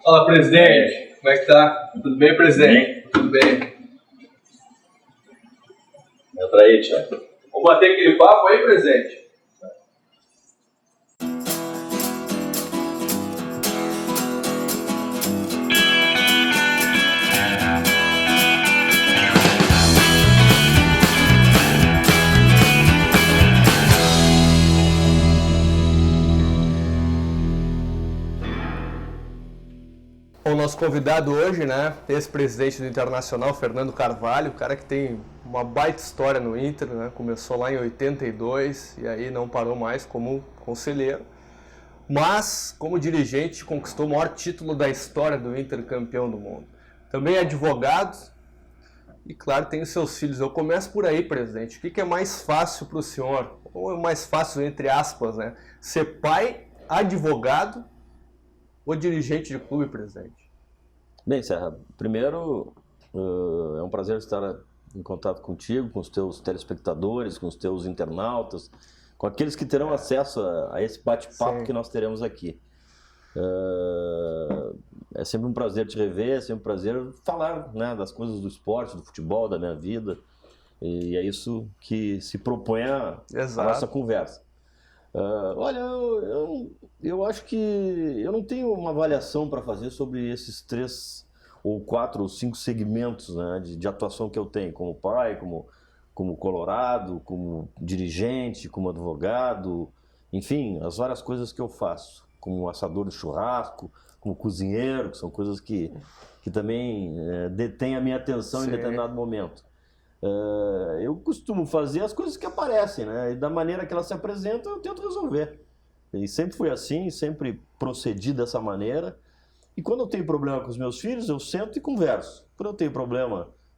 Fala, presidente. Como é que tá? Tudo bem, presidente? Tudo bem. Entra aí, Thiago. Vamos bater aquele papo aí, presidente? O nosso convidado hoje, né, ex-presidente do Internacional, Fernando Carvalho, cara que tem uma baita história no Inter, né, começou lá em 82 e aí não parou mais como conselheiro, mas como dirigente conquistou o maior título da história do Inter, campeão do mundo. Também é advogado e, claro, tem os seus filhos. Eu começo por aí, presidente. O que é mais fácil para o senhor, ou mais fácil entre aspas, né, ser pai, advogado ou dirigente de clube, presidente? Bem, Serra, primeiro é um prazer estar em contato contigo, com os teus telespectadores, com os teus internautas, com aqueles que terão acesso a esse bate-papo que nós teremos aqui. É sempre um prazer te rever, é sempre um prazer falar, né, das coisas do esporte, do futebol, da minha vida, e é isso que se propõe a nossa conversa. Olha, eu acho que eu não tenho uma avaliação para fazer sobre esses 3 ou 4 ou 5 segmentos, né, de atuação que eu tenho, como pai, como colorado, como dirigente, como advogado, enfim, as várias coisas que eu faço, como assador de churrasco, como cozinheiro, que são coisas que também detêm a minha atenção em determinado momento. Eu costumo fazer as coisas que aparecem, né? E da maneira que elas se apresentam, eu tento resolver. E sempre fui assim, sempre procedi dessa maneira. E quando eu tenho problema com os meus filhos, eu sento e converso.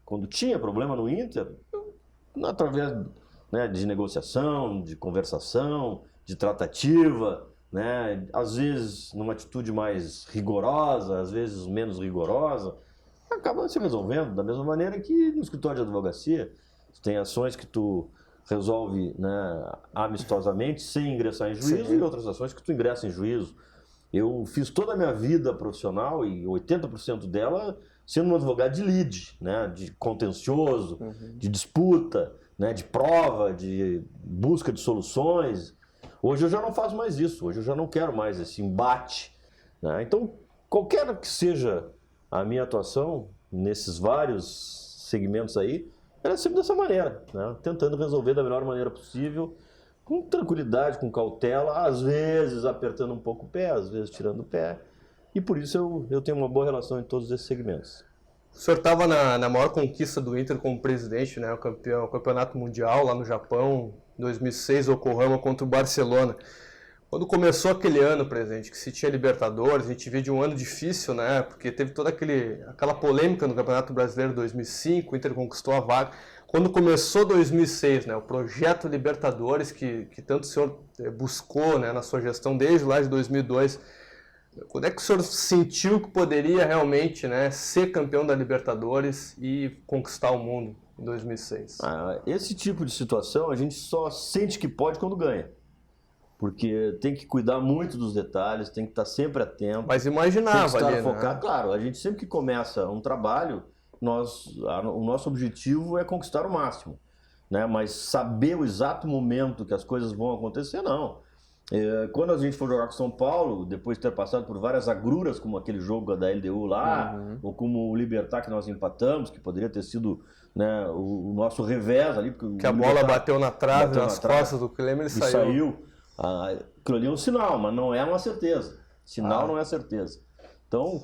Quando tinha problema no Inter, através, né, de negociação, de conversação, de tratativa, né? Às vezes numa atitude mais rigorosa, às vezes menos rigorosa, acaba se resolvendo da mesma maneira que no escritório de advocacia. Tem ações que tu resolve, né, amistosamente, sem ingressar em juízo, e outras ações que tu ingressa em juízo. Eu fiz toda a minha vida profissional, e 80% dela sendo um advogado de lide, né, de contencioso, de disputa, né, de prova, de busca de soluções. Hoje eu já não faço mais isso, hoje eu já não quero mais esse embate, né? Então, qualquer que seja a minha atuação nesses vários segmentos aí, era sempre dessa maneira, né? Tentando resolver da melhor maneira possível, com tranquilidade, com cautela, às vezes apertando um pouco o pé, às vezes tirando o pé, e por isso eu tenho uma boa relação em todos esses segmentos. O senhor estava na maior conquista do Inter como presidente, né? O campeonato mundial lá no Japão, em 2006, Yokohama contra o Barcelona. Quando começou aquele ano, presidente, que se tinha Libertadores, a gente via de um ano difícil, né? Porque teve toda aquela polêmica no Campeonato Brasileiro 2005, o Inter conquistou a vaga. Quando começou 2006, né, o projeto Libertadores, que tanto o senhor buscou, né, na sua gestão desde lá de 2002, quando é que o senhor sentiu que poderia realmente, né, ser campeão da Libertadores e conquistar o mundo em 2006? Esse tipo de situação a gente só sente que pode quando ganha. Porque tem que cuidar muito dos detalhes, tem que estar sempre atento. Mas imaginava tem que estar focado. Né? Claro, a gente sempre que começa um trabalho, o nosso objetivo é conquistar o máximo, né? Mas saber o exato momento que as coisas vão acontecer, não. Quando a gente for jogar com São Paulo, depois de ter passado por várias agruras, como aquele jogo da LDU lá, ou como o Libertad que nós empatamos, que poderia ter sido, né, o nosso revés ali. Que a bola bateu na trave, nas costas do Klemer e saiu. Aquilo ali é um sinal, mas não é uma certeza. Sinal não é certeza. Então,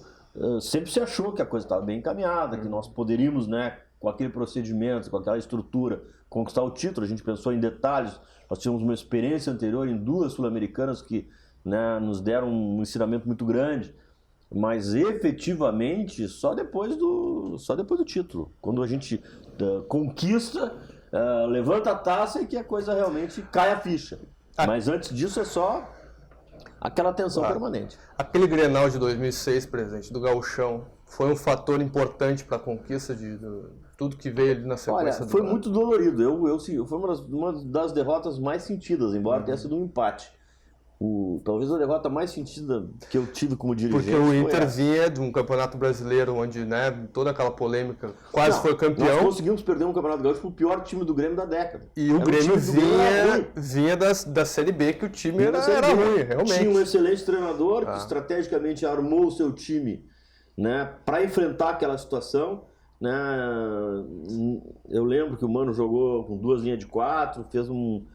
sempre se achou que a coisa estava bem encaminhada, que nós poderíamos, né, com aquele procedimento, com aquela estrutura, conquistar o título. A gente pensou em detalhes. Nós tínhamos uma experiência anterior em 2 sul-americanas que, né, nos deram um ensinamento muito grande. Mas efetivamente só depois do título. Quando a gente conquista, levanta a taça e que a coisa realmente cai a ficha. Mas antes disso é só aquela tensão permanente. Aquele Grenal de 2006, presidente, do Gauchão, foi um fator importante para a conquista de tudo que veio ali na sequência? Olha, foi muito dolorido. Foi uma das derrotas mais sentidas, embora tenha sido um empate. talvez a derrota mais sentida que eu tive como dirigente. Porque o Inter vinha de um campeonato brasileiro onde, né, toda aquela polêmica, quase foi campeão. Nós conseguimos perder um campeonato gaúcho pro pior time do Grêmio da década. E o Grêmio vinha da Série B, que o time era ruim, realmente. Tinha um excelente treinador que estrategicamente armou o seu time, né, para enfrentar aquela situação. Né? Eu lembro que o Mano jogou com 2 linhas de 4, fez um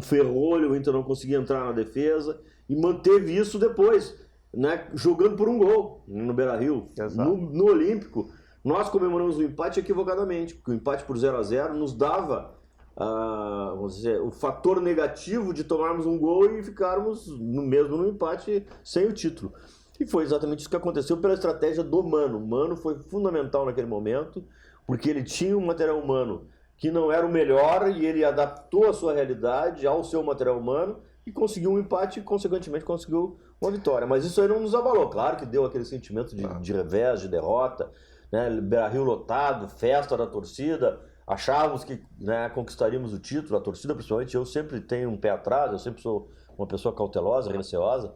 ferrolho, o Inter não conseguia entrar na defesa e manteve isso depois, né? Jogando por um gol no Beira-Rio. No Olímpico, nós comemoramos o empate equivocadamente, porque o empate por 0-0 nos dava vamos dizer, o fator negativo de tomarmos um gol e ficarmos mesmo no empate sem o título. E foi exatamente isso que aconteceu pela estratégia do Mano. O Mano foi fundamental naquele momento, porque ele tinha um material humano que não era o melhor e ele adaptou a sua realidade ao seu material humano e conseguiu um empate e, consequentemente, conseguiu uma vitória. Mas isso aí não nos abalou. Claro que deu aquele sentimento de revés, de derrota, né? Beira-Rio lotado, festa da torcida. Achávamos que, né, conquistaríamos o título, a torcida principalmente. Eu sempre tenho um pé atrás, eu sempre sou uma pessoa cautelosa, receosa.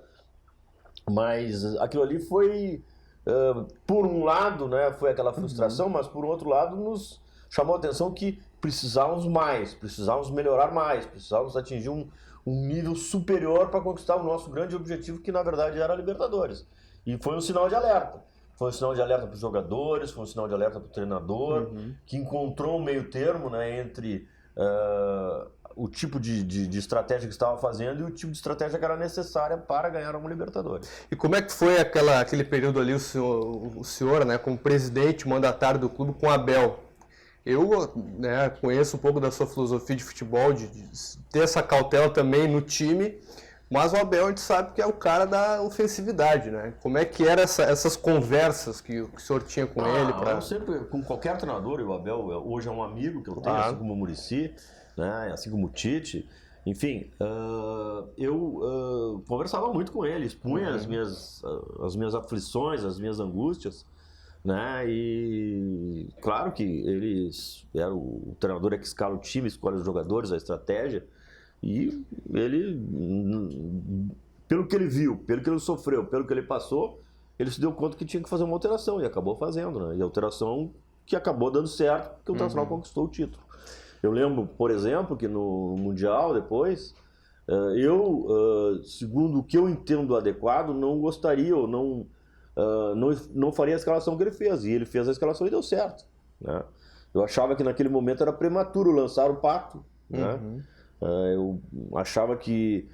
Mas aquilo ali foi, por um lado, né, foi aquela frustração, mas por outro lado nos chamou a atenção que precisávamos mais, precisávamos melhorar mais, precisávamos atingir um nível superior para conquistar o nosso grande objetivo, que na verdade era a Libertadores. E foi um sinal de alerta. Foi um sinal de alerta para os jogadores, foi um sinal de alerta para o treinador, que encontrou um meio termo, né, entre o tipo de estratégia que estava fazendo e o tipo de estratégia que era necessária para ganhar uma Libertadores. E como é que foi aquele período ali, o senhor, né, como presidente, mandatário do clube, com o Abel? Eu, né, conheço um pouco da sua filosofia de futebol, de ter essa cautela também no time, mas o Abel a gente sabe que é o cara da ofensividade, né? Como é que eram essas conversas que o senhor tinha com ele? Eu sempre, com qualquer treinador, e o Abel hoje é um amigo que eu tenho, assim como o Muricy, né, assim como o Tite, enfim, eu conversava muito com ele, expunha as minhas aflições, as minhas angústias, né, e claro que ele era o treinador que escala o time, escolhe os jogadores, a estratégia, e ele, pelo que ele viu, pelo que ele sofreu, pelo que ele passou, ele se deu conta que tinha que fazer uma alteração, e acabou fazendo, né, e a alteração que acabou dando certo, porque o Internacional conquistou o título. Eu lembro, por exemplo, que no Mundial, depois, segundo o que eu entendo adequado, não gostaria ou não faria a escalação que ele fez. E ele fez a escalação e deu certo, né? Eu achava que naquele momento era prematuro lançar o Pato, né? Eu achava que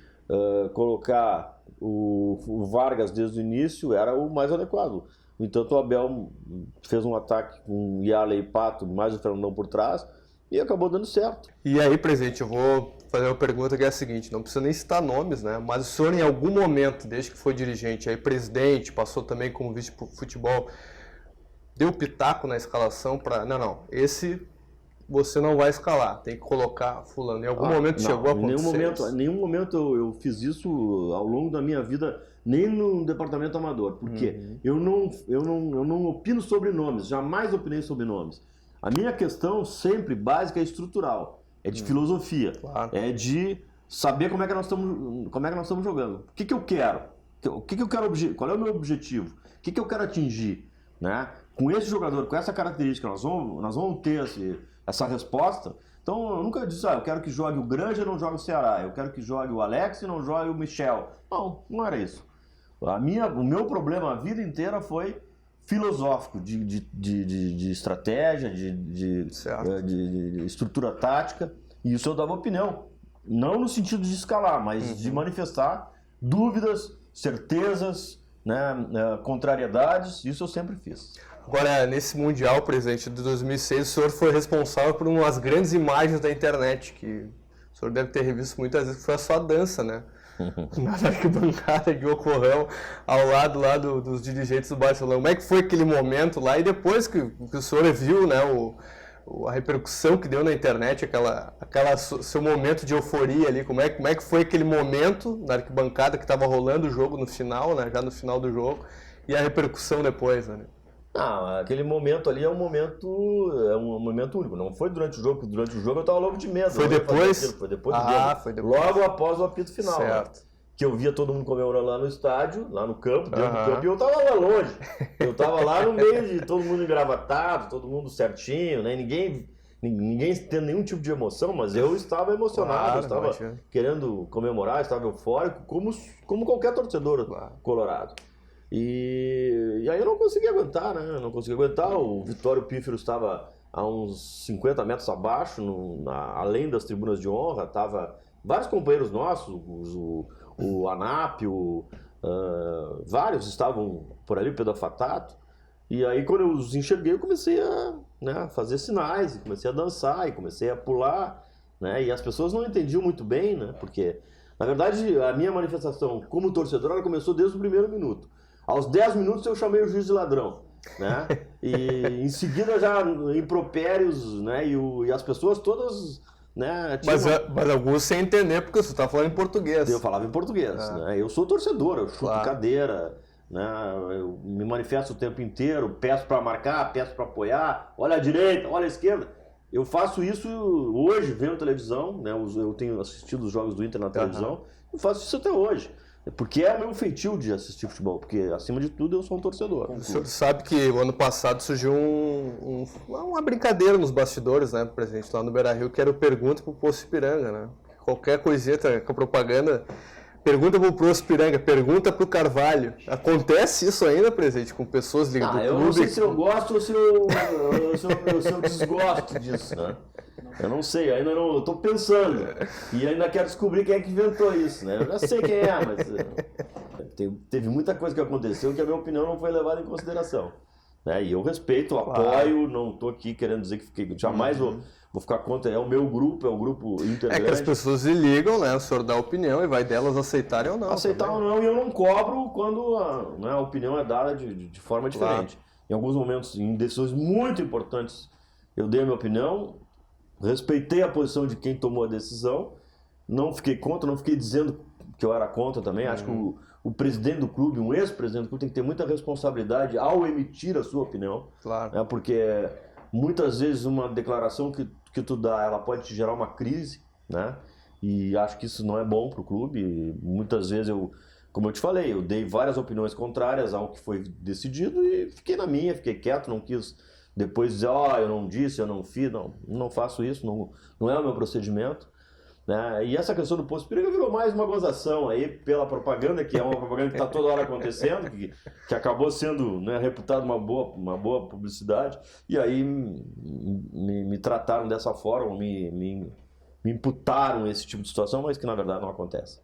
colocar o Vargas desde o início era o mais adequado. No entanto, o Abel fez um ataque com Yala e Pato, mais o Fernandão por trás, e acabou dando certo. E aí, presidente, eu vou fazer uma pergunta que é a seguinte, não precisa nem citar nomes, né? Mas o senhor em algum momento, desde que foi dirigente, aí presidente, passou também como vice-futebol, deu pitaco na escalação para... Não, esse você não vai escalar, tem que colocar fulano. Em algum momento chegou a acontecer em nenhum momento eu fiz isso ao longo da minha vida, nem no departamento amador, porque eu não opino sobre nomes, jamais opinei sobre nomes. A minha questão sempre básica é estrutural, é de filosofia, é de saber como é que nós estamos jogando. O que eu quero? Qual é o meu objetivo? O que eu quero atingir? Né? Com esse jogador, com essa característica, nós vamos ter essa resposta. Então eu nunca disse, eu quero que jogue o Granja e não jogue o Ceará, eu quero que jogue o Alex e não jogue o Michel. Não era isso. O meu problema a vida inteira foi filosófico, de estratégia, de estrutura tática, e isso eu dava opinião. Não no sentido de escalar, mas de manifestar dúvidas, certezas, né, contrariedades, isso eu sempre fiz. Agora, nesse Mundial, presidente, de 2006, o senhor foi responsável por umas grandes imagens da internet, que o senhor deve ter revisto muitas vezes, que foi a sua dança, né? Na arquibancada de Yokohama, ao lado lá dos dirigentes do Barcelona. Como é que foi aquele momento lá? E depois que o senhor viu, né, a repercussão que deu na internet, aquela seu momento de euforia ali, como é que foi aquele momento na arquibancada que estava rolando o jogo no final, né, já no final do jogo, e a repercussão depois, né? Aquele momento ali é um momento único. Não foi durante o jogo, porque durante o jogo eu estava louco de medo. Foi depois? Foi depois do jogo. Foi depois. Logo após o apito final. Certo. Né? porque eu via todo mundo comemorando lá no estádio, lá no campo, dentro do campo, e eu tava lá longe. Eu tava lá no meio de todo mundo engravatado, todo mundo certinho, né? Ninguém tendo nenhum tipo de emoção, mas eu estava emocionado, estava querendo comemorar, estava eufórico, como qualquer torcedor colorado. E aí eu não conseguia aguentar, né? Não conseguia aguentar. O Vitório Pífero estava a uns 50 metros abaixo, além das tribunas de honra, tava vários companheiros nossos, o Anap, vários estavam por ali, o Pedro Afatato. E aí quando eu os enxerguei, eu comecei a, né, fazer sinais, comecei a dançar, e comecei a pular, né? E as pessoas não entendiam muito bem, né? Porque, na verdade, a minha manifestação como torcedor, ela começou desde o primeiro minuto. Aos 10 minutos eu chamei o juiz de ladrão, né? E em seguida já impropérios, né? E as pessoas todas, né? Mas alguns sem entender, porque você está falando em português. Eu falava em português, né? Eu sou torcedor, eu chuto cadeira, né? Eu me manifesto o tempo inteiro, peço para marcar, peço para apoiar, olha a direita, olha a esquerda. Eu faço isso hoje vendo televisão, né? Eu tenho assistido os jogos do Inter na televisão, eu faço isso até hoje. Porque é o meu feitio de assistir futebol, porque acima de tudo eu sou um torcedor. O senhor sabe que o ano passado surgiu uma brincadeira nos bastidores, né, presidente, lá no Beira-Rio, que era o Pergunta pro Poço Ipiranga, né? Qualquer coisinha com a propaganda, pergunta pro Poço Ipiranga, pergunta pro Carvalho. Acontece isso ainda, presidente, com pessoas ligadas do clube? Eu não sei se eu gosto ou se eu desgosto disso, né? Eu não sei, ainda não, eu tô pensando. E ainda quero descobrir quem é que inventou isso, né? Eu já sei quem é, mas teve muita coisa que aconteceu que a minha opinião não foi levada em consideração. Né? E eu respeito, apoio, não tô aqui querendo dizer que fiquei... Jamais vou ficar contra, é o meu grupo, é o grupo Inter. É que as pessoas se ligam, né? O senhor dá a opinião e vai delas aceitarem ou não. Aceitar ou não, e eu não cobro quando a opinião é dada de forma diferente. Em alguns momentos, em decisões muito importantes, eu dei a minha opinião, respeitei a posição de quem tomou a decisão, não fiquei contra, não fiquei dizendo que eu era contra também. Acho que o presidente do clube, um ex-presidente do clube, tem que ter muita responsabilidade ao emitir a sua opinião. Claro. Né? Porque muitas vezes uma declaração que tu dá, ela pode te gerar uma crise, né? E acho que isso não é bom para o clube. E muitas vezes como eu te falei, eu dei várias opiniões contrárias ao que foi decidido e fiquei na minha, fiquei quieto, não quis depois dizer, eu não disse, eu não fiz, não faço isso, não é o meu procedimento. Né? E essa questão do Poço Ipiranga virou mais uma gozação aí pela propaganda, que é uma propaganda que está toda hora acontecendo, que acabou sendo, né, reputada uma boa publicidade, e aí me trataram dessa forma, me imputaram esse tipo de situação, mas que na verdade não acontece.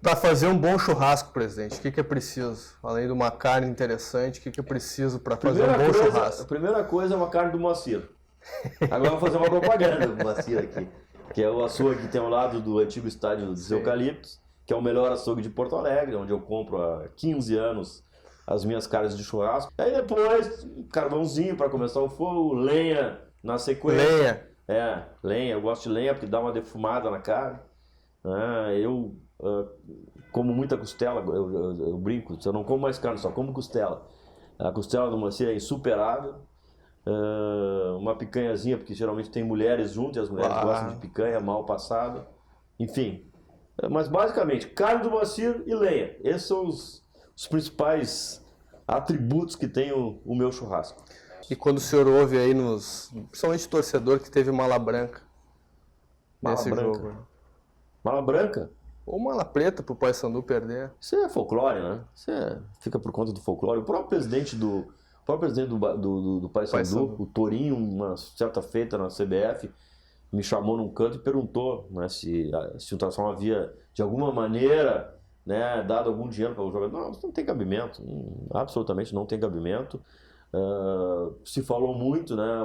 Para fazer um bom churrasco, presidente, o que é preciso? Além de uma carne interessante, o que é preciso para fazer um bom churrasco? A primeira coisa é uma carne do Moacir. Agora vou fazer uma propaganda do Moacir aqui, que é o açougue que tem ao lado do antigo estádio dos Eucaliptos, que é o melhor açougue de Porto Alegre, onde eu compro há 15 anos as minhas carnes de churrasco. Aí depois, carvãozinho para começar o fogo, lenha na sequência. Lenha? Lenha. Eu gosto de lenha porque dá uma defumada na carne. Eu como muita costela, eu brinco, eu não como mais carne, só como costela. A costela do Moacir é insuperável. Uma picanhazinha, porque geralmente tem mulheres junto e as mulheres gostam de picanha mal passada. Enfim, mas basicamente, carne do Moacir e lenha. Esses são os principais atributos que tem o meu churrasco. E quando o senhor ouve aí, principalmente torcedor que teve mala branca nesse jogo? Mala branca? Ou mala preta pro Paysandu perder. Isso é folclore, né? Isso fica por conta do folclore. O próprio presidente do Paysandu, o Torinho, uma certa feita na CBF, me chamou num canto e perguntou, né, se o Internacional havia, de alguma maneira, né, dado algum dinheiro para o jogador. Não, isso não tem cabimento. Absolutamente não tem cabimento. Se falou muito, né?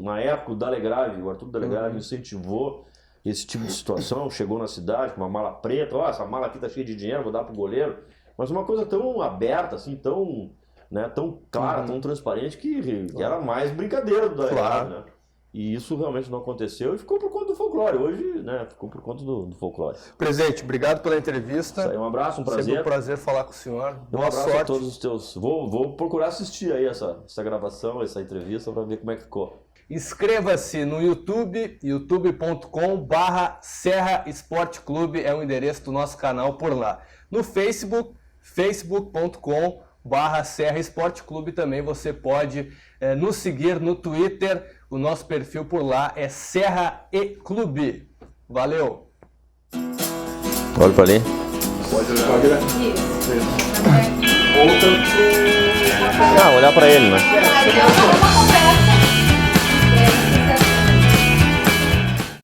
Na época o Dalegrave, o Arthur Dalegrave incentivou esse tipo de situação, chegou na cidade com uma mala preta, essa mala aqui tá cheia de dinheiro, vou dar pro goleiro. Mas uma coisa tão aberta, assim, tão clara, tão transparente, que era mais brincadeira do Dalegrave, né? E isso realmente não aconteceu e ficou por conta do folclore. Hoje, né, ficou por conta do folclore. Presidente, obrigado pela entrevista. Isso aí, um abraço, um prazer. Sempre um prazer falar com o senhor. Um abraço a todos os teus. Vou procurar assistir aí essa gravação, essa entrevista, para ver como é que ficou. Inscreva-se no YouTube, youtube.com/Serra Esporte Clube é o endereço do nosso canal por lá. No Facebook, facebook.com/Serra Esporte Clube também você pode nos seguir no Twitter. O nosso perfil por lá é Serra e Clube. Valeu! Olha para ali. Pode olhar para ele. Isso. Volta pro... Olhar para ele, né? Uma conversa.